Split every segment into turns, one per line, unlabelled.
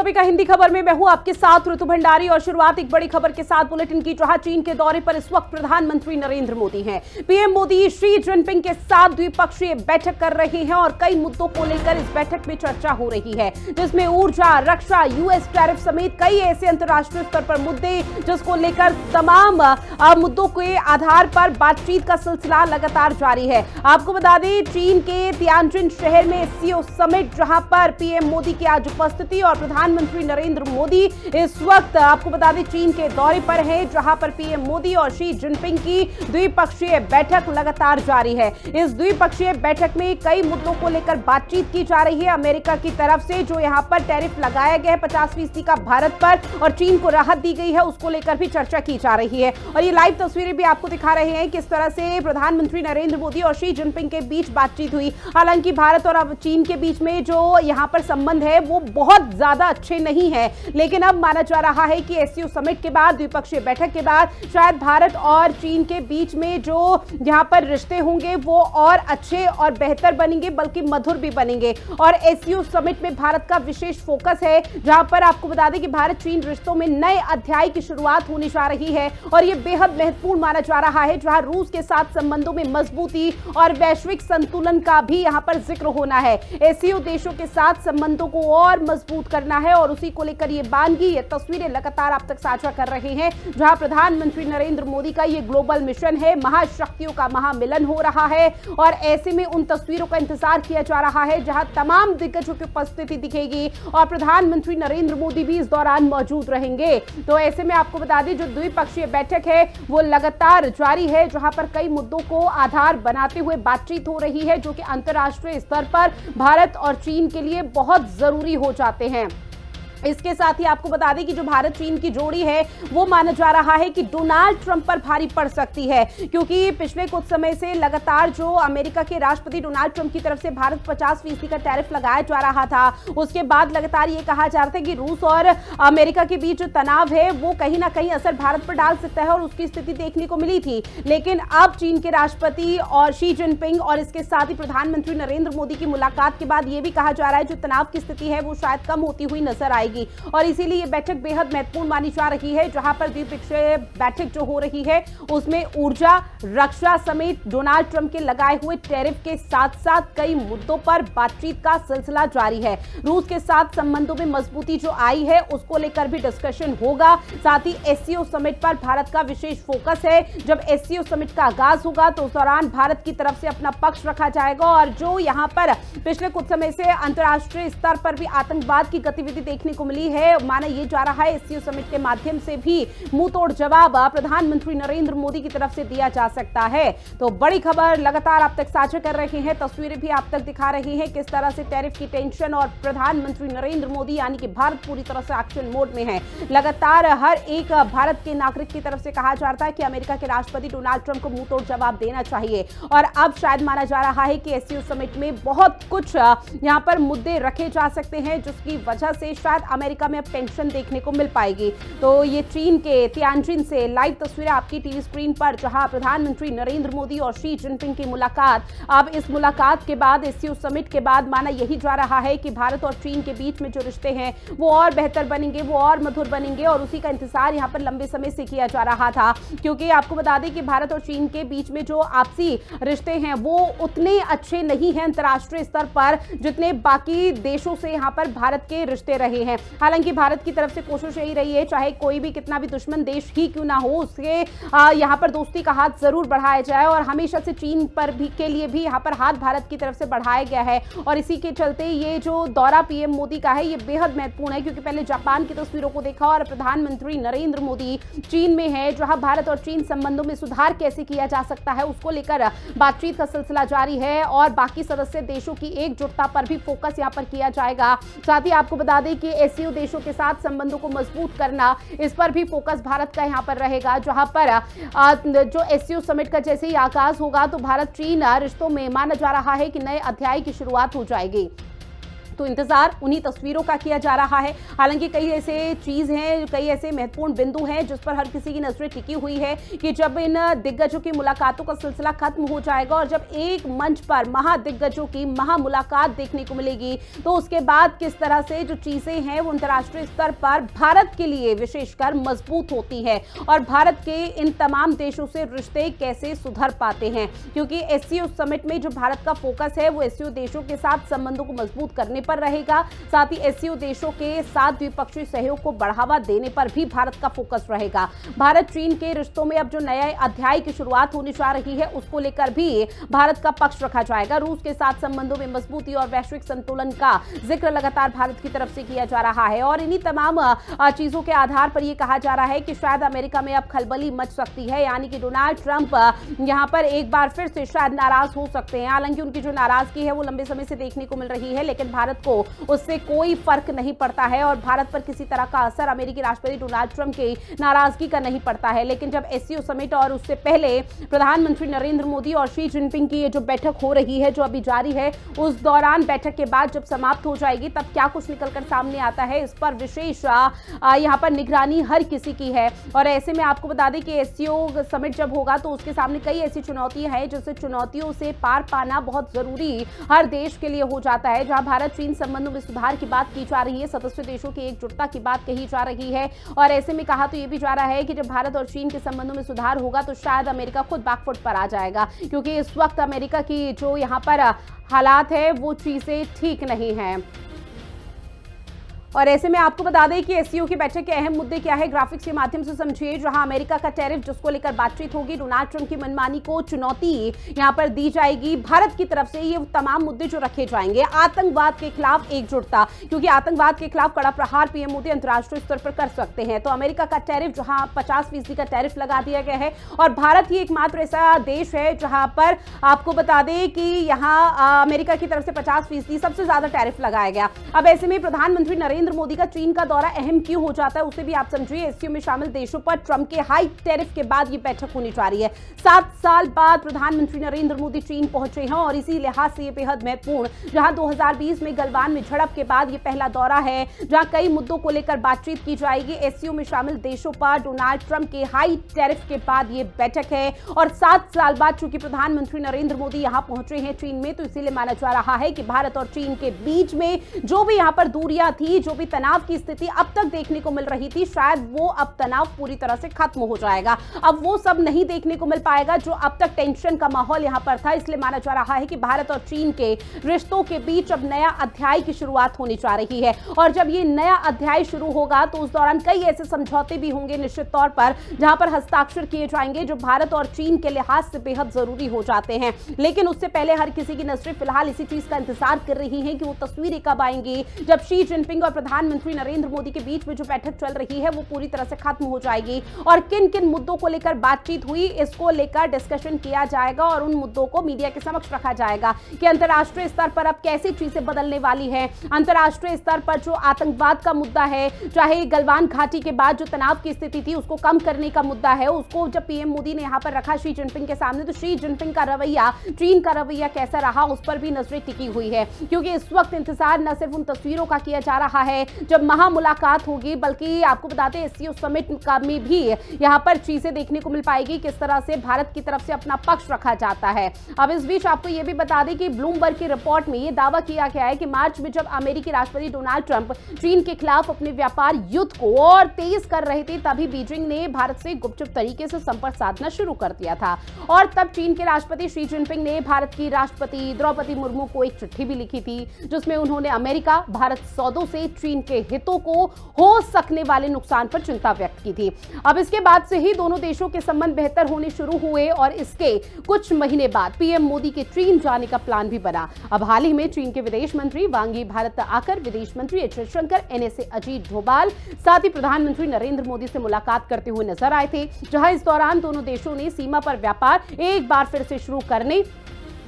सभी का हिंदी खबर में मैं हूं आपके साथ ऋतु भंडारी और शुरुआत एक बड़ी खबर के साथ बुलेटिन की, जहां चीन के दौरे पर इस वक्त प्रधानमंत्री नरेंद्र मोदी हैं। पीएम मोदी शी जिनपिंग के साथ द्विपक्षीय बैठक कर रहे हैं और कई मुद्दों को लेकर इस बैठक में चर्चा हो रही है, जिसमें ऊर्जा, रक्षा, यूएस टैरिफ समेत कई ऐसे अंतर्राष्ट्रीय स्तर पर मुद्दे जिसको लेकर तमाम मुद्दों के आधार पर बातचीत का सिलसिला लगातार जारी है। आपको बता दें, चीन के तियानजिन शहर में एससीओ समिट, जहां पर पीएम मोदी की आज उपस्थिति और प्रधानमंत्री नरेंद्र मोदी इस वक्त आपको बता दें चीन के दौरे पर है, जहां पर पीएम मोदी और शी जिनपिंग की द्विपक्षीय बैठक लगातार जारी है। इस द्विपक्षीय बैठक में कई मुद्दों को लेकर बातचीत की जा रही है। अमेरिका की तरफ से जो यहां पर टैरिफ लगाया गया है 50% का भारत पर और चीन को राहत दी गई है, उसको लेकर भी चर्चा की जा रही है। और ये लाइव तस्वीरें भी आपको दिखा रहे हैं किस तरह से प्रधानमंत्री नरेंद्र मोदी और शी जिनपिंग के बीच बातचीत हुई। हालांकि भारत और अब चीन के बीच में जो यहां पर संबंध है वो बहुत ज्यादा अच्छे नहीं है, लेकिन अब माना जा रहा है कि एससीओ समिट के बाद, द्विपक्षीय बैठक के बाद शायद भारत और चीन के बीच में जो यहां पर रिश्ते होंगे वो और अच्छे और बेहतर बनेंगे, बल्कि मधुर भी बनेंगे। और एससीओ समिट में भारत का विशेष फोकस है, जहां पर आपको बता दें कि भारत चीन रिश्तों में नए अध्याय की शुरुआत होने जा रही है और यह बेहद महत्वपूर्ण माना जा रहा है, जहां रूस के साथ संबंधों में मजबूती और वैश्विक संतुलन का भी यहां पर जिक्र होना है। एससीओ देशों के साथ संबंधों को और मजबूत करना है और उसी को लेकर ये बानगी, ये तस्वीरें लगातार आप तक साझा कर रहे हैं, जहां प्रधानमंत्री नरेंद्र मोदी का ये ग्लोबल मिशन है, महाशक्तियों का महामिलन हो रहा है। और ऐसे में उन तस्वीरों का इंतजार किया जा रहा है जहां तमाम दिग्गजों की उपस्थिति दिखेगी और प्रधानमंत्री नरेंद्र मोदी भी इस दौरान मौजूद रहेंगे। तो ऐसे में आपको बता दें, जो द्विपक्षीय बैठक है वो लगातार जारी है, जहां पर कई मुद्दों को आधार बनाते हुए बातचीत हो रही है, जो कि अंतर्राष्ट्रीय स्तर पर भारत और चीन के लिए बहुत जरूरी हो जाते हैं। इसके साथ ही आपको बता दें कि जो भारत चीन की जोड़ी है वो माना जा रहा है कि डोनाल्ड ट्रंप पर भारी पड़ सकती है, क्योंकि पिछले कुछ समय से लगातार जो अमेरिका के राष्ट्रपति डोनाल्ड ट्रंप की तरफ से भारत 50% का टैरिफ लगाया जा रहा था, उसके बाद लगातार ये कहा जा रहा था कि रूस और अमेरिका के बीच जो तनाव है वो कहीं ना कहीं असर भारत पर डाल सकता है और उसकी स्थिति देखने को मिली थी। लेकिन अब चीन के राष्ट्रपति और शी जिनपिंग और इसके साथ ही प्रधानमंत्री नरेंद्र मोदी की मुलाकात के बाद ये भी कहा जा रहा है जो तनाव की स्थिति है वो शायद कम होती हुई नजर आएगी। और इसीलिए ये बैठक बेहद महत्वपूर्ण मानी जा रही है, जहां पर द्विपक्षीय बैठक जो हो रही है उसमें ऊर्जा, रक्षा समेत डोनाल्ड ट्रंप के लगाए हुए टैरिफ के साथ साथ कई मुद्दों पर बातचीत का सिलसिला जारी है। रूस के साथ संबंधों में मजबूती जो आई है उसको लेकर भी डिस्कशन होगा। साथ ही एससीओ समिट पर भारत का विशेष फोकस है। जब एससीओ समिट का आगाज होगा तो उस दौरान भारत की तरफ से अपना पक्ष रखा जाएगा और जो यहां पर पिछले कुछ समय से अंतर्राष्ट्रीय स्तर पर भी आतंकवाद की गतिविधि देखने को मिली है, माना यह जा रहा है एससीओ समिट के माध्यम से भी मुंहतोड़ जवाब प्रधानमंत्री नरेंद्र मोदी की तरफ से दिया जा सकता है। तो बड़ी खबर लगातार आप तक साझा कर रहे हैं, तस्वीरें भी आप तक दिखा रही हैं किस तरह से टैरिफ की टेंशन और प्रधानमंत्री नरेंद्र मोदी यानी कि भारत पूरी तरह से एक्शन मोड में है। लगातार हर एक भारत के नागरिक की तरफ से कहा जा रहा है कि अमेरिका के राष्ट्रपति डोनाल्ड ट्रंप को मुंहतोड़ जवाब देना चाहिए और अब शायद माना जा रहा है कि एससीओ समिट में बहुत कुछ यहां पर मुद्दे रखे जा सकते हैं, जिसकी वजह से शायद अमेरिका में अब टेंशन देखने को मिल पाएगी। तो ये चीन के तियानजिन से लाइव तस्वीरें आपकी टीवी स्क्रीन पर, जहां प्रधानमंत्री नरेंद्र मोदी और शी जिनपिंग की मुलाकात, अब इस मुलाकात के बाद, एससीओ समिट के बाद माना यही जा रहा है कि भारत और चीन के बीच में जो रिश्ते हैं वो और बेहतर बनेंगे, वो और मधुर बनेंगे और उसी का इंतजार यहां पर लंबे समय से किया जा रहा था। क्योंकि आपको बता दें कि भारत और चीन के बीच में जो आपसी रिश्ते हैं वो उतने अच्छे नहीं हैं अंतर्राष्ट्रीय स्तर पर जितने बाकी देशों से यहां पर भारत के रिश्ते रहे हैं। हालांकि भारत की तरफ से कोशिश यही रही है, चाहे कोई भी कितना भी दुश्मन देश ही क्यों ना हो, उसके यहां पर दोस्ती का हाथ जरूर बढ़ाया जाए और हमेशा से चीन पर भी के लिए भी यहां पर हाथ भारत की तरफ से बढ़ाया गया है। और इसी के चलते ये जो दौरा पीएम मोदी का है ये बेहद महत्वपूर्ण है, क्योंकि पहले जापान की तस्वीरों को देखा और प्रधानमंत्री नरेंद्र मोदी चीन में है, जहां भारत और चीन संबंधों में सुधार कैसे किया जा सकता है उसको लेकर बातचीत का सिलसिला जारी है और बाकी सदस्य देशों की एकजुटता पर भी फोकस यहां पर किया जाएगा। साथ ही आपको बता दें कि एससीओ देशों के साथ संबंधों को मजबूत करना, इस पर भी फोकस भारत का यहां पर रहेगा, जहां पर जो एससीओ समिट का जैसे ही आगाज होगा तो भारत चीन रिश्तों में माना जा रहा है कि नए अध्याय की शुरुआत हो जाएगी। तो इंतजार उन्हीं तस्वीरों का किया जा रहा है। हालांकि कई ऐसे चीज हैं, कई ऐसे महत्वपूर्ण बिंदु हैं जिस पर हर किसी की नजरें टिकी हुई है कि जब इन दिग्गजों की मुलाकातों का सिलसिला खत्म हो जाएगा और जब एक मंच पर महादिग्गजों की मुलाकात देखने को मिलेगी तो उसके बाद किस तरह से जो चीजें हैं वो अंतर्राष्ट्रीय स्तर पर भारत के लिए विशेषकर मजबूत होती है और भारत के इन तमाम देशों से रिश्ते कैसे सुधर पाते हैं। क्योंकि एससीओ समिट में जो भारत का फोकस है वो एससीओ देशों के साथ संबंधों को मजबूत करने पर रहेगा, साथ ही एससीओ देशों के साथ द्विपक्षीय सहयोग को बढ़ावा देने पर भी भारत का फोकस रहेगा। भारत चीन के रिश्तों में अब जो नए अध्याय की शुरुआत होने जा रही है उसको लेकर भी भारत का पक्ष रखा जाएगा। रूस के साथ संबंधों में मजबूती और वैश्विक संतुलन का जिक्र लगातार भारत की तरफ से किया जा रहा है और इन्हीं तमाम चीजों के आधार पर यह कहा जा रहा है कि शायद अमेरिका में अब खलबली मच सकती है, यानी कि डोनाल्ड ट्रंप यहां पर एक बार फिर से शायद नाराज हो सकते हैं। हालांकि उनकी जो नाराजगी है वो लंबे समय से देखने को मिल रही है, लेकिन भारत को उससे कोई फर्क नहीं पड़ता है और भारत पर किसी तरह का असर अमेरिकी राष्ट्रपति डोनाल्ड ट्रंप की नाराजगी का नहीं पड़ता है। लेकिन जब एससीओ समिट और उससे पहले प्रधानमंत्री नरेंद्र मोदी और शी जिनपिंग की ये जो बैठक हो रही है, जो अभी जारी है, उस दौरान बैठक के बाद जब समाप्त हो जाएगी तब क्या कुछ निकलकर सामने आता है, इस पर विशेष यहां पर निगरानी हर किसी की है। और ऐसे में आपको बता दें कि एससीओ समिट जब होगा तो उसके सामने कई ऐसी चुनौतियां हैं जिससे चुनौतियों से पार पाना बहुत जरूरी हर देश के लिए हो जाता है। जहां भारत चीन संबंधों में सुधार की बात की जा रही है, सदस्य देशों की एकजुटता की बात कही जा रही है और ऐसे में कहा तो यह भी जा रहा है कि जब भारत और चीन के संबंधों में सुधार होगा तो शायद अमेरिका खुद बैकफुट पर आ जाएगा, क्योंकि इस वक्त अमेरिका की जो यहां पर हालात है वो चीजें ठीक नहीं है। और ऐसे में आपको बता दें कि एससीओ की बैठक के अहम मुद्दे क्या है, ग्राफिक्स के माध्यम से समझिए। जहां अमेरिका का टैरिफ जिसको लेकर बातचीत होगी, डोनाल्ड ट्रंप की मनमानी को चुनौती यहां पर दी जाएगी भारत की तरफ से, ये तमाम मुद्दे जो रखे जाएंगे। आतंकवाद के खिलाफ एकजुटता, क्योंकि आतंकवाद के खिलाफ कड़ा प्रहार पीएम मोदी अंतर्राष्ट्रीय स्तर पर कर सकते हैं। तो अमेरिका का टैरिफ, जहां 50% का टैरिफ लगा दिया गया है और भारत ही एकमात्र ऐसा देश है जहां पर आपको बता दें कि यहां अमेरिका की तरफ से 50% सबसे ज्यादा टैरिफ लगाया गया। अब ऐसे में प्रधानमंत्री नरेंद्र मोदी का चीन का दौरा अहम क्यों हो जाता है उसे भी आप समझिए। एससीओ में शामिल देशों पर ट्रंप के हाई टैरिफ के बाद यह बैठक होने जा रही है। 7 साल बाद प्रधानमंत्री नरेंद्र मोदी चीन पहुंचे हैं और इसी लिहाज से यह बेहद महत्वपूर्ण, जहां 2020 में गलवान में झड़प के बाद यह पहला दौरा है जहां कई मुद्दों को लेकर बातचीत की जाएगी। एससीओ में शामिल देशों पर डोनाल्ड ट्रंप के हाई टैरिफ के बाद यह बैठक है और 7 साल बाद चूंकि प्रधानमंत्री नरेंद्र मोदी यहां पहुंचे हैं चीन में, तो इसीलिए माना जा रहा है कि भारत और चीन के बीच में जो भी यहां पर दूरियां थी, जो भी तनाव की स्थिति अब तक देखने को मिल रही थी, शायद वो अब तनाव पूरी तरह से खत्म हो जाएगा। अब वो सब नहीं देखने को मिल पाएगा जो अब तक टेंशन का माहौल यहां पर था। इसलिए माना जा रहा है कि भारत और चीन के रिश्तों के बीच अब नया अध्याय की शुरुआत होने जा रही है और जब ये नया अध्याय शुरू होगा तो उस दौरान कई ऐसे समझौते भी होंगे निश्चित तौर पर, जहां पर हस्ताक्षर किए जाएंगे जो भारत और चीन के लिहाज से बेहद जरूरी हो जाते हैं। लेकिन उससे पहले हर किसी की नजरें फिलहाल इसी चीज का इंतजार कर रही हैं कि वो तस्वीरें कब आएंगी जब शी जिनपिंग और प्रधानमंत्री नरेंद्र मोदी के बीच में जो बैठक चल रही है वो पूरी तरह से खत्म हो जाएगी और किन किन मुद्दों को लेकर बातचीत हुई इसको लेकर डिस्कशन किया जाएगा और उन मुद्दों को मीडिया के समक्ष रखा जाएगा कि अंतर्राष्ट्रीय स्तर पर अब कैसी चीजें बदलने वाली हैं। अंतर्राष्ट्रीय स्तर पर जो आतंकवाद का मुद्दा है, चाहे गलवान घाटी के बाद जो तनाव की स्थिति थी उसको कम करने का मुद्दा है, उसको जब पीएम मोदी ने यहां पर रखा शी जिनपिंग के सामने, तो शी जिनपिंग का रवैया, चीन का रवैया कैसा रहा उस पर भी नजरें टिकी हुई है। क्योंकि इस वक्त इंतजार न सिर्फ उन तस्वीरों का किया जा रहा है जब मुलाकात होगी, बल्कि आपको बताते हैं एससीओ समिट का में भी यहां पर चीजें देखने को मिल पाएगी किस तरह से भारत की तरफ से अपना पक्ष रखा जाता है। अब इस बीच आपको यह भी बता दें कि ब्लूमबर्ग की रिपोर्ट में यह दावा किया गया है कि मार्च में जब अमेरिकी राष्ट्रपति डोनाल्ड ट्रंप चीन के खिलाफ अपने व्यापार युद्ध को और तेज कर रहे थे, तभी बीजिंग ने भारत से गुपचुप तरीके से संपर्क साधना शुरू कर दिया था और तब चीन के राष्ट्रपति शी जिनपिंग ने भारत की राष्ट्रपति द्रौपदी मुर्मू को एक चिट्ठी भी लिखी थी जिसमें उन्होंने अमेरिका भारत सौदों से चीन के हितों को हो सकने वाले नुकसान पर चिंता व्यक्त की थी। अब इसके बाद से ही दोनों देशों के संबंध बेहतर होने शुरू हुए और इसके कुछ महीने बाद पीएम मोदी के चीन जाने का प्लान भी बना। अब हाल ही में चीन के विदेश मंत्री वांग यी भारत आकर विदेश मंत्री एस जयशंकर, एनएसए अजीत डोभाल, साथ ही प्रधानमंत्री नरेंद्र मोदी से मुलाकात करते हुए नजर आए थे, जहां इस दौरान दोनों देशों ने सीमा पर व्यापार एक बार फिर से शुरू करने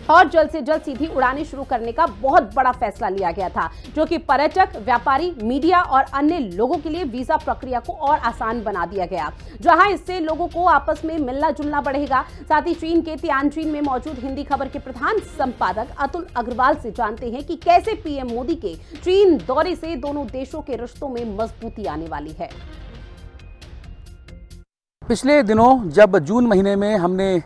और जल्द से जल्द सीधी उड़ानें शुरू करने का बहुत बड़ा फैसला लिया गया था, जो कि पर्यटक, व्यापारी, मीडिया और अन्य लोगों के लिए वीजा प्रक्रिया को और आसान बना दिया गया, जहां इससे लोगों को आपस में मिलना जुलना बढ़ेगा। साथ ही चीन के तियानजिन में मौजूद हिंदी खबर के प्रधान संपादक अतुल अग्रवाल से जानते हैं कि कैसे पीएम मोदी के चीन दौरे से दोनों देशों के रिश्तों में मजबूती आने वाली है।
पिछले दिनों जब जून महीने में हमने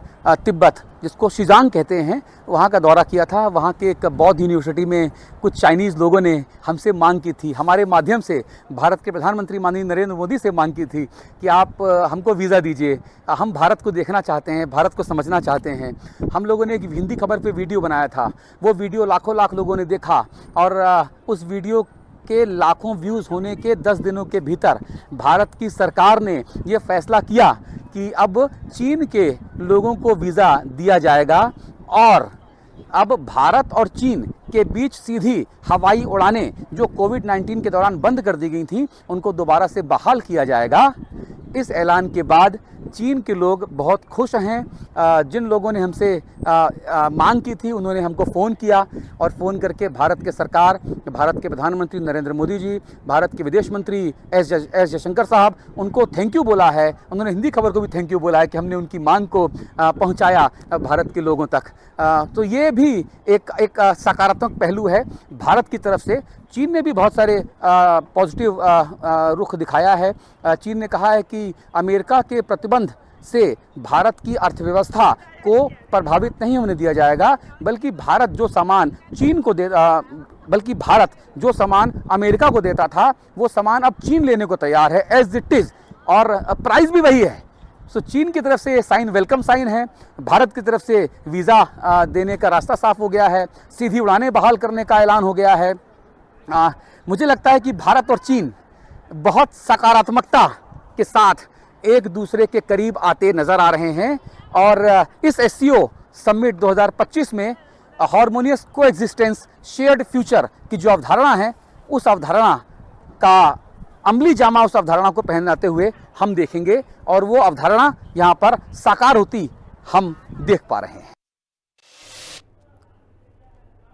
तिब्बत, जिसको शिजांग कहते हैं, वहाँ का दौरा किया था, वहाँ के एक बौद्ध यूनिवर्सिटी में कुछ चाइनीज़ लोगों ने हमसे मांग की थी, हमारे माध्यम से भारत के प्रधानमंत्री माननीय नरेंद्र मोदी से मांग की थी कि आप हमको वीज़ा दीजिए, हम भारत को देखना चाहते हैं, भारत को समझना चाहते हैं। हम लोगों ने एक हिंदी खबर पे वीडियो बनाया था, वो वीडियो लाखों लाख लोगों ने देखा और उस वीडियो के लाखों व्यूज़ होने के 10 दिनों के भीतर भारत की सरकार ने ये फैसला किया कि अब चीन के लोगों को वीज़ा दिया जाएगा और अब भारत और चीन के बीच सीधी हवाई उड़ानें जो कोविड-19 के दौरान बंद कर दी गई थीं, उनको दोबारा से बहाल किया जाएगा। इस ऐलान के बाद चीन के लोग बहुत खुश हैं। जिन लोगों ने हमसे मांग की थी, उन्होंने हमको फ़ोन किया और फ़ोन करके भारत के सरकार, भारत के प्रधानमंत्री नरेंद्र मोदी जी, भारत के विदेश मंत्री एस जयशंकर साहब, उनको थैंक यू बोला है। उन्होंने हिंदी खबर को भी थैंक यू बोला है कि हमने उनकी मांग को पहुंचाया भारत के लोगों तक। तो ये भी एक सकारात्मक पहलू है भारत की तरफ से। चीन ने भी बहुत सारे पॉजिटिव रुख दिखाया है। चीन ने कहा है कि अमेरिका के प्रतिबंध से भारत की अर्थव्यवस्था को प्रभावित नहीं होने दिया जाएगा, बल्कि भारत जो सामान चीन को बल्कि भारत जो सामान अमेरिका को देता था, वो सामान अब चीन लेने को तैयार है एज इट इज़, और प्राइस भी वही है। सो चीन की तरफ से साइन वेलकम साइन है, भारत की तरफ से वीज़ा देने का रास्ता साफ हो गया है, सीधी उड़ानें बहाल करने का ऐलान हो गया है। मुझे लगता है कि भारत और चीन बहुत सकारात्मकता के साथ एक दूसरे के करीब आते नज़र आ रहे हैं और इस एससीओ समिट 2025 में हार्मोनियस कोएग्जिस्टेंस शेयर्ड फ्यूचर की जो अवधारणा है, उस अवधारणा का अमली जामा, उस अवधारणा को पहनाते हुए हम देखेंगे और वो अवधारणा यहाँ पर साकार होती हम देख पा रहे हैं।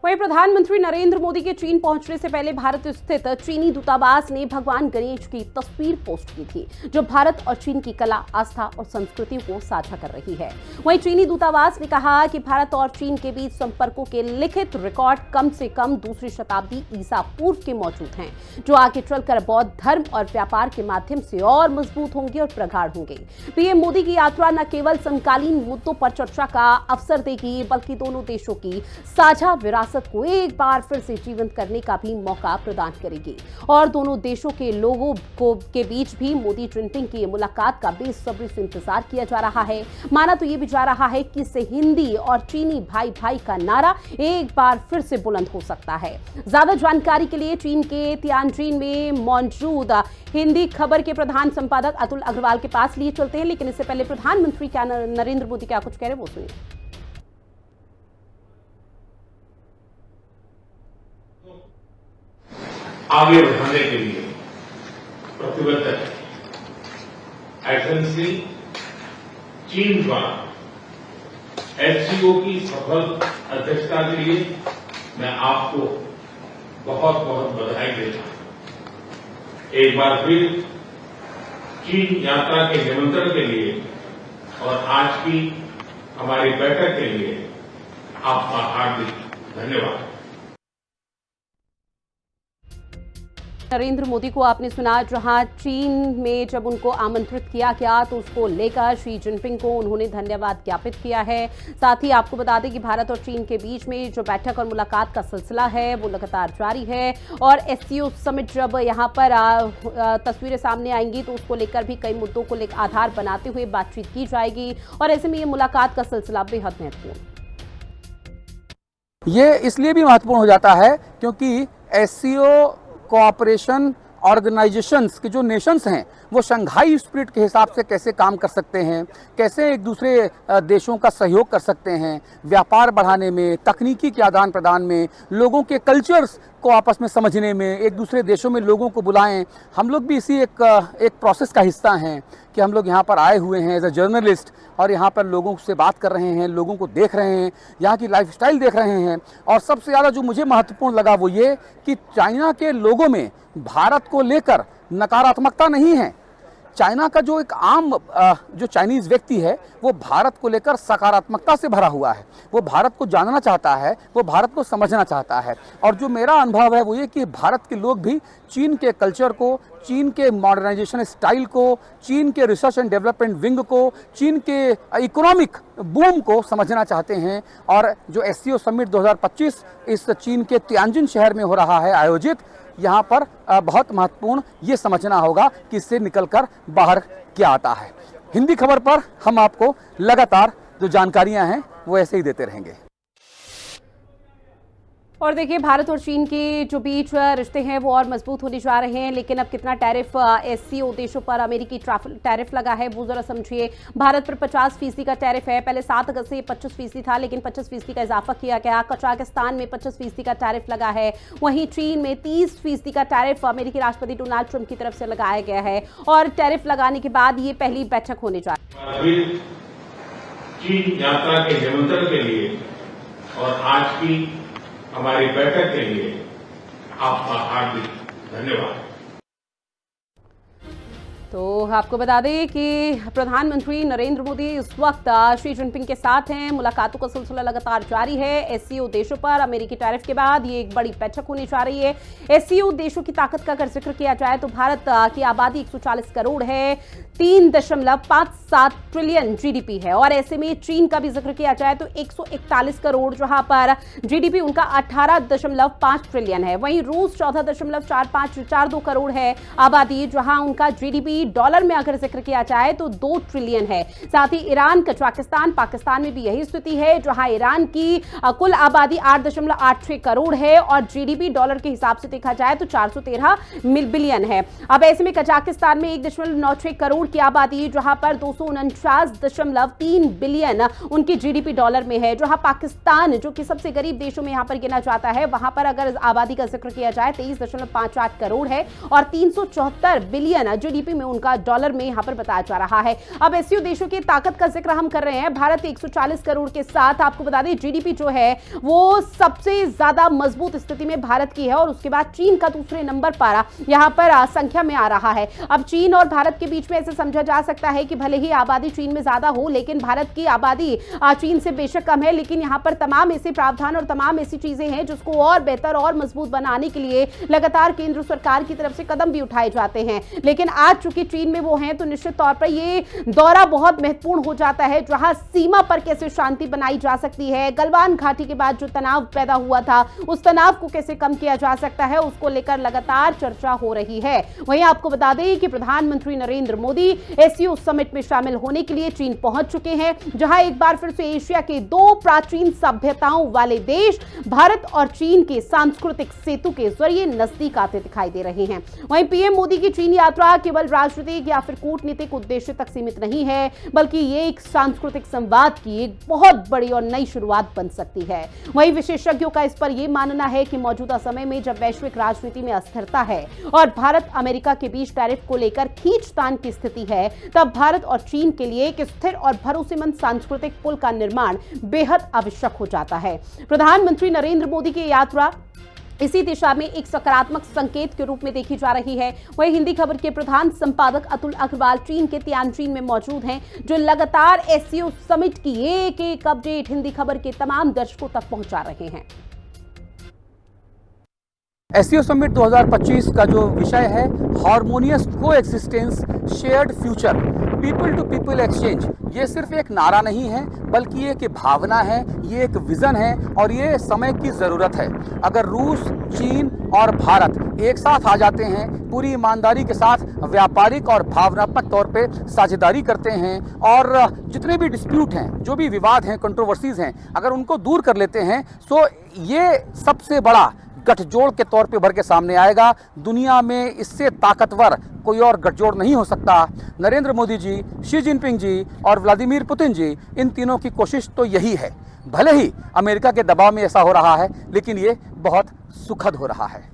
वहीं प्रधानमंत्री नरेंद्र मोदी के चीन पहुंचने से पहले भारत स्थित चीनी दूतावास ने भगवान गणेश की तस्वीर पोस्ट की थी, जो भारत और चीन की कला, आस्था और संस्कृति को साझा कर रही है। वहीं चीनी दूतावास ने कहा कि भारत और चीन के बीच संपर्कों के लिखित रिकॉर्ड कम से कम 2वीं शताब्दी ईसा पूर्व के मौजूद हैं, जो आगे चलकर बौद्ध धर्म और व्यापार के माध्यम से और मजबूत होंगे और प्रगाढ़ होंगे। पीएम मोदी की यात्रा न केवल समकालीन मुद्दों पर चर्चा का अवसर देगी, बल्कि दोनों देशों की साझा विरासत को एक बार फिर से जीवंत करने का भी मौका प्रदान करेगी और दोनों देशों के लोगों के बीच भी मोदी जिनपिंग की मुलाकात का बेसब्री से इंतजार किया जा रहा है। माना तो ये भी जा रहा है कि इससे हिंदी और चीनी भाई भाई का नारा एक बार फिर से बुलंद हो सकता है। ज्यादा जानकारी के लिए चीन के तियानजिन में मौजूद हिंदी खबर के प्रधान संपादक अतुल अग्रवाल के पास लिए चलते हैं, लेकिन इससे पहले प्रधानमंत्री क्या नरेंद्र मोदी क्या कुछ कह रहे हैं वो सुनिए।
आगे बढ़ाने के लिए प्रतिबद्ध है। एसेंसी चीन द्वारा एससीओ की सफल अध्यक्षता के लिए मैं आपको बहुत बहुत बधाई देता हूं। एक बार फिर चीन यात्रा के निमंत्रण के लिए और आज की हमारी बैठक के लिए आपका हार्दिक धन्यवाद।
नरेंद्र मोदी को आपने सुना, जहां चीन में जब उनको आमंत्रित किया गया तो उसको लेकर शी जिनपिंग को उन्होंने धन्यवाद ज्ञापित किया है। साथ ही आपको बता दें कि भारत और चीन के बीच में जो बैठक और मुलाकात का सिलसिला है वो लगातार जारी है और एससीओ समिट जब यहां पर तस्वीरें सामने आएंगी तो उसको लेकर भी कई मुद्दों को लेकर आधार बनाते हुए बातचीत की जाएगी और ऐसे में ये मुलाकात का सिलसिला बेहद महत्वपूर्ण।
ये इसलिए भी महत्वपूर्ण हो जाता है क्योंकि एससीओ कोऑपरेशन ऑर्गेनाइजेशंस के जो नेशंस हैं वो शंघाई स्पिरिट के हिसाब से कैसे काम कर सकते हैं, कैसे एक दूसरे देशों का सहयोग कर सकते हैं, व्यापार बढ़ाने में, तकनीकी के आदान प्रदान में, लोगों के कल्चर्स को आपस में समझने में, एक दूसरे देशों में लोगों को बुलाएं। हम लोग भी इसी एक प्रोसेस का हिस्सा हैं कि हम लोग यहाँ पर आए हुए हैं एज अ जर्नलिस्ट और यहाँ पर लोगों से बात कर रहे हैं, लोगों को देख रहे हैं, यहाँ की लाइफस्टाइल देख रहे हैं। और सबसे ज़्यादा जो मुझे महत्वपूर्ण लगा वो ये कि चाइना के लोगों में भारत को लेकर नकारात्मकता नहीं है। चाइना का जो एक आम जो चाइनीज़ व्यक्ति है वो भारत को लेकर सकारात्मकता से भरा हुआ है। वो भारत को जानना चाहता है, वो भारत को समझना चाहता है। और जो मेरा अनुभव है वो ये कि भारत के लोग भी चीन के कल्चर को, चीन के मॉडर्नाइजेशन स्टाइल को, चीन के रिसर्च एंड डेवलपमेंट विंग को, चीन के इकोनॉमिक बूम को समझना चाहते हैं। और जो एससीओ समिट 2025 इस चीन के तियानजिन शहर में हो रहा है आयोजित, यहाँ पर बहुत महत्वपूर्ण ये समझना होगा कि इससे निकलकर बाहर क्या आता है। हिंदी खबर पर हम आपको लगातार जो जानकारियां हैं वो ऐसे ही देते रहेंगे।
और देखिए, भारत और चीन के जो बीच रिश्ते हैं वो और मजबूत होने जा रहे हैं, लेकिन अब कितना टैरिफ एससीओ देशों पर अमेरिकी टैरिफ लगा है वो जरा समझिए। भारत पर 50% का टैरिफ है। पहले 7 अगस्त से 25% था, लेकिन 25% का इजाफा किया गया। कजाकिस्तान में 25% का टैरिफ लगा है। वहीं चीन में 30% का टैरिफ अमेरिकी राष्ट्रपति डोनाल्ड ट्रंप की तरफ से लगाया गया है। और टैरिफ लगाने के बाद ये पहली बैठक होने जा रही है।
चीन यात्रा के निमंत्रण के लिए और आज की हमारी बैठक के लिए आपका हार्दिक धन्यवाद।
तो आपको बता दें कि प्रधानमंत्री नरेंद्र मोदी इस वक्त शी जिनपिंग के साथ हैं। मुलाकातों का सिलसिला लगातार जारी है। एससीओ देशों पर अमेरिकी टैरिफ के बाद ये एक बड़ी बैठक होने जा रही है। एससीओ देशों की ताकत का अगर जिक्र किया जाए तो भारत की आबादी 140 करोड़ है, 3.57 ट्रिलियन जीडीपी है। और ऐसे में चीन का भी जिक्र किया जाए तो 141 करोड़, जहां पर जीडीपी उनका 18.5 ट्रिलियन है। वहीं रूस 14.4542 करोड़ है आबादी, जहां उनका जीडीपी डॉलर में अगर जिक्र किया जाए तो 2 ट्रिलियन है। साथ ही ईरान, कजाकिस्तान, पाकिस्तान में भी यही स्थिति है, जहां ईरान की कुल आबादी 8.86 करोड़ है और जीडीपी डॉलर के हिसाब से देखा जाए तो 413 बिलियन है। अब ऐसे में कजाकिस्तान में 1.96 करोड़ की आबादी, जहां पर 249.3 बिलियन उनकी जीडीपी डॉलर में है। जहां पाकिस्तान, जो कि सबसे गरीब देशों में यहां पर गिना जाता है, वहां पर अगर आबादी का जिक्र किया जाए 23.58 करोड़ है और 374 बिलियन जीडीपी में उनका डॉलर में यहां पर बताया जा रहा है। अब एससीओ देशों की ताकत का जिक्र हम कर रहे हैं। भारत 140 करोड़ के साथ आपको बता दें जीडीपी जो है वो सबसे ज्यादा मजबूत स्थिति में भारत की है और उसके बाद चीन का दूसरे नंबर पर यहां पर संख्या में आ रहा है। अब चीन और भारत के बीच में ऐसे समझा जा सकता है कि भले ही आबादी चीन में ज्यादा हो, लेकिन भारत की आबादी चीन से बेशक कम है, लेकिन यहां पर तमाम ऐसे प्रावधान और तमाम ऐसी चीजें हैं जिसको और बेहतर और मजबूत बनाने के लिए लगातार केंद्र सरकार की तरफ से कदम भी उठाए जाते हैं। लेकिन आज चूंकि चीन में वो हैं तो निश्चित तौर पर ये दौरा बहुत महत्वपूर्ण हो जाता है, जहां सीमा पर कैसे शांति बनाई जा सकती है, गलवान घाटी के बाद जो तनाव पैदा हुआ था उस तनाव को कैसे कम किया जा सकता है, उसको लेकर लगातार चर्चा हो रही है। वहीं आपको बता दें कि प्रधानमंत्री नरेंद्र मोदी एससीओ समिट में शामिल होने के लिए चीन पहुंच चुके हैं, जहां एक बार फिर से एशिया के 2 प्राचीन सभ्यताओं वाले देश भारत और चीन के सांस्कृतिक सेतु के जरिए नजदीक आते दिखाई दे रहे हैं। वहीं पीएम मोदी की चीन यात्रा केवल राजनीतिक या फिर कूटनीतिक उद्देश्य तक सीमित नहीं है, बल्कि ये एक सांस्कृतिक संवाद की एक बहुत बड़ी और नई शुरुआत बन सकती है। वहीं विशेषज्ञों का इस पर यह मानना है कि मौजूदा समय में जब वैश्विक राजनीति में अस्थिरता है और भारत अमेरिका के बीच टैरिफ को लेकर खींचतान की स्थिति है, तब भारत और चीन के लिए एक स्थिर और भरोसेमंद सांस्कृतिक पुल का निर्माण बेहद आवश्यक हो जाता है। प्रधानमंत्री नरेंद्र मोदी की यात्रा इसी दिशा में एक सकारात्मक संकेत के रूप में देखी जा रही है। वहीं हिंदी खबर के प्रधान संपादक अतुल अग्रवाल चीन के तियानजिन में मौजूद हैं, जो लगातार एससीओ समिट की एक अपडेट हिंदी खबर के तमाम दर्शकों तक पहुंचा रहे हैं।
एससीओ समिट 2025 का जो विषय है harmonious coexistence shared future people to people exchange, ये सिर्फ एक नारा नहीं है बल्कि ये एक भावना है, ये एक विजन है और ये समय की ज़रूरत है। अगर रूस, चीन और भारत एक साथ आ जाते हैं, पूरी ईमानदारी के साथ व्यापारिक और भावनात्मक तौर पे साझेदारी करते हैं और जितने भी डिस्प्यूट हैं, जो भी विवाद हैं, कंट्रोवर्सीज हैं, अगर उनको दूर कर लेते हैं तो ये सबसे बड़ा गठजोड़ के तौर पे भर के सामने आएगा। दुनिया में इससे ताकतवर कोई और गठजोड़ नहीं हो सकता। नरेंद्र मोदी जी, शी जिनपिंग जी और व्लादिमीर पुतिन जी, इन तीनों की कोशिश तो यही है। भले ही अमेरिका के दबाव में ऐसा हो रहा है, लेकिन ये बहुत सुखद हो रहा है।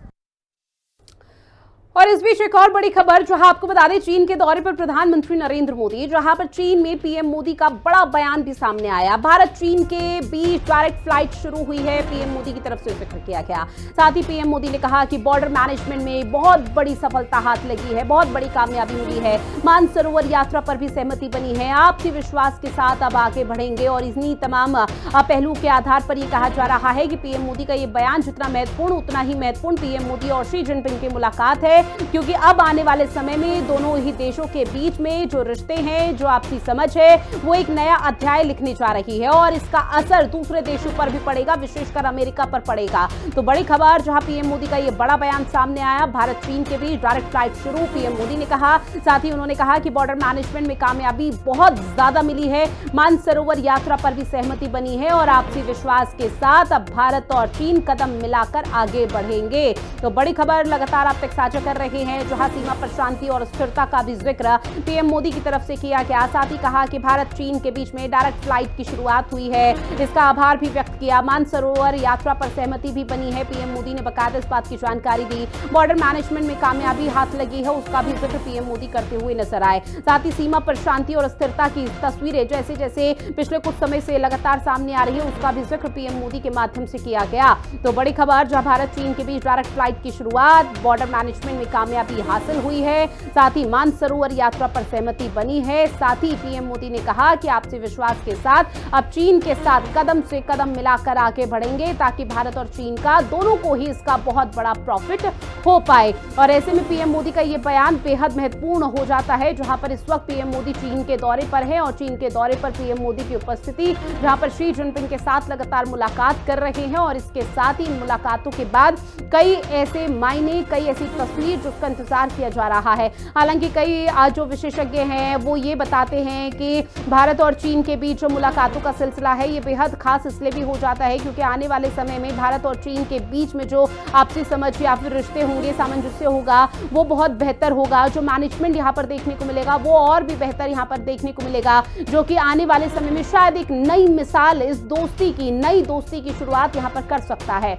और इस बीच एक और बड़ी खबर, जहां आपको बता दें, चीन के दौरे पर प्रधानमंत्री नरेंद्र मोदी, जहां पर चीन में पीएम मोदी का बड़ा बयान भी सामने आया। भारत चीन के बीच डायरेक्ट फ्लाइट शुरू हुई है, पीएम मोदी की तरफ से जिक्र किया गया। साथ ही पीएम मोदी ने कहा कि बॉर्डर मैनेजमेंट में बहुत बड़ी सफलता हाथ लगी है, बहुत बड़ी कामयाबी मिली है। मानसरोवर यात्रा पर भी सहमति बनी है, आपसी विश्वास के साथ अब आगे बढ़ेंगे। और इन्हीं तमाम पहलुओं के आधार पर यह कहा जा रहा है कि पीएम मोदी का यह बयान जितना महत्वपूर्ण, उतना ही महत्वपूर्ण पीएम मोदी और शी जिनपिंग की मुलाकात है, क्योंकि अब आने वाले समय में दोनों ही देशों के बीच में जो रिश्ते हैं, जो आपसी समझ है, वो एक नया अध्याय लिखने जा रही है और इसका असर दूसरे देशों पर भी पड़ेगा, विशेषकर अमेरिका पर पड़ेगा। तो बड़ी खबर, जहां पीएम मोदी का ये बड़ा बयान सामने आया, भारत चीन के बीच डायरेक्ट फ्लाइट शुरू, पीएम मोदी ने कहा। साथ ही उन्होंने कहा कि बॉर्डर मैनेजमेंट में कामयाबी बहुत ज्यादा मिली है, मानसरोवर यात्रा पर भी सहमति बनी है और आपसी विश्वास के साथ अब भारत और चीन कदम मिलाकर आगे बढ़ेंगे। तो बड़ी खबर लगातार आप तक साझा कर रहे हैं, जहां सीमा पर शांति और स्थिरता का भी जिक्र पीएम मोदी की तरफ से किया गया। साथ ही कहा कि भारत चीन के बीच में डायरेक्ट फ्लाइट की शुरुआत हुई है, इसका आभार भी व्यक्त किया। मानसरोवर यात्रा पर सहमति भी बनी है, पीएम मोदी ने बकायदा इस बात की जानकारी दी। बॉर्डर मैनेजमेंट में कामयाबी हाथ लगी है, उसका भी जिक्र पीएम मोदी करते हुए नजर आए। साथ ही सीमा पर शांति और स्थिरता की तस्वीरें जैसे जैसे पिछले कुछ समय से लगातार सामने आ रही है, उसका भी जिक्र पीएम मोदी के माध्यम से किया गया। तो बड़ी खबर, जहां भारत चीन के बीच डायरेक्ट फ्लाइट की शुरुआत, बॉर्डर मैनेजमेंट में कामयाबी हासिल हुई है, साथ ही मानसरोवर यात्रा पर सहमति बनी है। साथ ही पीएम मोदी ने कहा कि आपसी विश्वास के साथ अब चीन के साथ कदम से कदम मिलाकर आगे बढ़ेंगे, ताकि भारत और चीन का, दोनों को ही इसका बहुत बड़ा प्रॉफिट हो पाए। और ऐसे में पीएम मोदी का यह बयान बेहद महत्वपूर्ण हो जाता है, जहां पर इस वक्त पीएम मोदी चीन के दौरे पर है और चीन के दौरे पर पीएम मोदी की उपस्थिति, जहां पर शी जिनपिंग के साथ लगातार मुलाकात कर रहे हैं। और इसके साथ ही इन मुलाकातों के बाद कई ऐसे मायने, कई ऐसी तस्वीर जिसका इंतजार किया जा रहा है। हालांकि कई जो विशेषज्ञ हैं वो ये बताते हैं कि भारत और चीन के बीच जो मुलाकातों का सिलसिला है, ये बेहद खास इसलिए भी हो जाता है क्योंकि आने वाले समय में भारत और चीन के बीच में जो आपसी समझ या फिर रिश्ते होंगे, सामंजस्य होगा, वो बहुत बेहतर होगा। जो मैनेजमेंट यहाँ पर देखने को मिलेगा वो और भी बेहतर यहाँ पर देखने को मिलेगा, जो कि आने वाले समय में शायद एक नई मिसाल इस दोस्ती की, नई दोस्ती की शुरुआत यहाँ पर कर सकता है,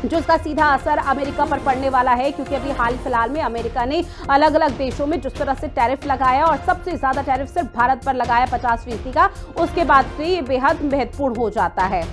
जो इसका सीधा असर अमेरिका पर पड़ने वाला है। क्योंकि अभी हाल फिलहाल में अमेरिका ने अलग अलग देशों में जिस तरह से टैरिफ लगाया और सबसे ज्यादा टैरिफ सिर्फ भारत पर लगाया 50% का, उसके बाद से ये बेहद महत्वपूर्ण हो जाता है।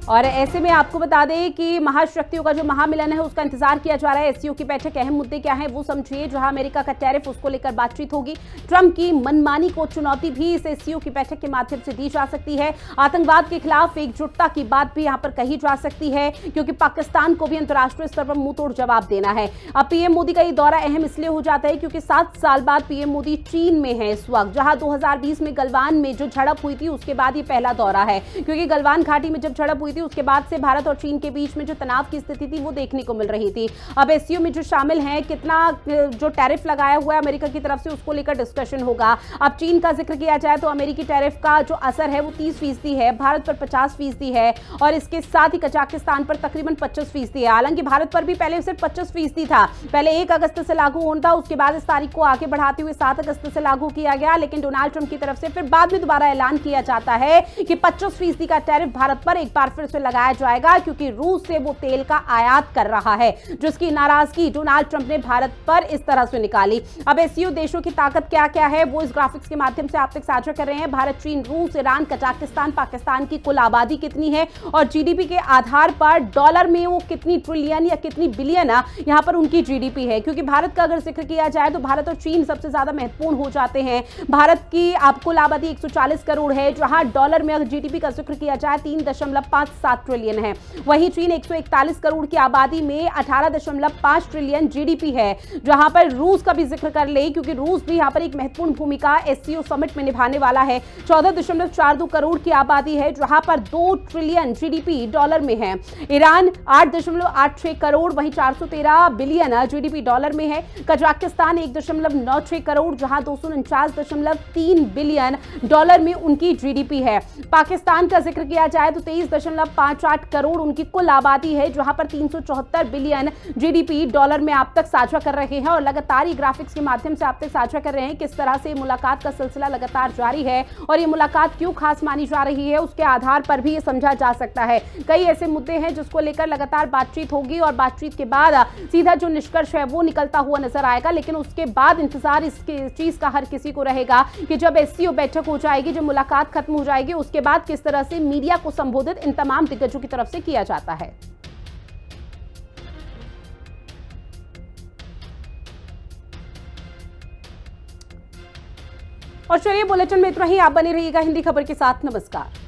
और ऐसे में आपको बता दें कि महाशक्तियों का जो महामिलन है उसका इंतजार किया जा रहा है। एससीओ की बैठक, अहम मुद्दे क्या हैं वो समझिए। जहां अमेरिका का टैरिफ, उसको लेकर बातचीत होगी। ट्रंप की मनमानी को चुनौती भी इस एससीओ की बैठक के माध्यम से दी जा सकती है। आतंकवाद के खिलाफ एकजुटता की बात भी यहां पर कही जा सकती है, क्योंकि पाकिस्तान को भी अंतर्राष्ट्रीय स्तर पर मुंहतोड़ जवाब देना है। अब पीएम मोदी का ये दौरा अहम इसलिए हो जाता है क्योंकि 7 साल बाद पीएम मोदी चीन में है इस वक्त। जहां 2020 में गलवान में जो झड़प हुई थी उसके बाद ये पहला दौरा है, क्योंकि गलवान घाटी में जब झड़प हुई थी उसके बाद से भारत और चीन के बीच में जो तनाव की स्थिति थी वो देखने को मिल रही थी। अब एससीओ में जो शामिल हैं, कितना जो टैरिफ लगाया हुआ है अमेरिका की तरफ से, उसको लेकर डिस्कशन होगा। अब चीन का जिक्र किया जाए तो अमेरिकी टैरिफ का जो असर है वो 30% है, भारत पर 50% है और इसके साथ ही कजाकिस्तान पर तकरीबन 25% है। हालांकि भारत पर भी पहले सिर्फ 25% था, पहले 1 अगस्त से लागू होना था, उसके बाद इस तारीख को आगे बढ़ाते हुए 7 अगस्त से लागू किया गया। लेकिन डोनाल्ड ट्रंप की तरफ से फिर बाद में दोबारा ऐलान किया जाता है कि 25% का टैरिफ भारत पर एक बार फिर से लगाया जाएगा, क्योंकि रूस से वो तेल का आयात कर रहा है, जिसकी नाराजगी डोनाल्ड ट्रंप ने भारत पर इस तरह से निकाली। अब एससीओ देशों की ताकत क्या क्या है वो इस ग्राफिक्स के माध्यम से आप तक साझा कर रहे हैं। भारत, चीन, रूस, ईरान, कजाकिस्तान, पाकिस्तान की कुल आबादी कितनी है और जीडीपी के आधार पर डॉलर में वो कितनी ट्रिलियन या कितनी बिलियन यहां पर उनकी जीडीपी है। क्योंकि भारत का अगर जिक्र किया जाए तो भारत और चीन सबसे ज्यादा महत्वपूर्ण हो जाते हैं। भारत की कुल आबादी 140 करोड़ है, जहां डॉलर में अगर जीडीपी का जिक्र किया जाए 3.57 ट्रिलियन है। वहीं चीन 141 करोड़ की आबादी में 18.5 ट्रिलियन जीडीपी है। जहां पर रूस का भी जिक्र कर ले, क्योंकि रूस भी यहां पर एक महत्वपूर्ण भूमिका एससीओ समिट में निभाने वाला है। 14.42 करोड़ की आबादी है, जहां पर 2 ट्रिलियन जीडीपी डॉलर में है। ईरान 8.86 करोड़, वहीं 413 बिलियन जीडीपी डॉलर में है। कजाकिस्तान 1.96 करोड़, जहां 249.3 बिलियन डॉलर में उनकी जीडीपी है। पाकिस्तान का जिक्र किया जाए तो 23.5 $1.58 करोड़ उनकी कुल आबादी है, जहां पर 374 बिलियन जीडीपी डॉलर में आप तक साझा कर रहे हैं। और लगातार ही ग्राफिक्स के माध्यम से आप तक साझा कर रहे हैं किस तरह से मुलाकात का सिलसिला लगातार जारी है और ये मुलाकात क्यों खास मानी जा रही है, उसके आधार पर भी ये समझा जा सकता है। कई ऐसे मुद्दे हैं जिसको लेकर लगातार बातचीत होगी और बातचीत के बाद सीधा जो निष्कर्ष है वो निकलता हुआ नजर आएगा। लेकिन उसके बाद इंतजार इस चीज का हर किसी को रहेगा कि जब एससीओ बैठक हो जाएगी, जब मुलाकात खत्म हो जाएगी, उसके बाद किस तरह से मीडिया को संबोधित इन तमाम दिग्गजों की तरफ से किया जाता है। और चलिए बुलेटिन में इतना ही। आप बने रहिएगा हिंदी खबर के साथ। नमस्कार।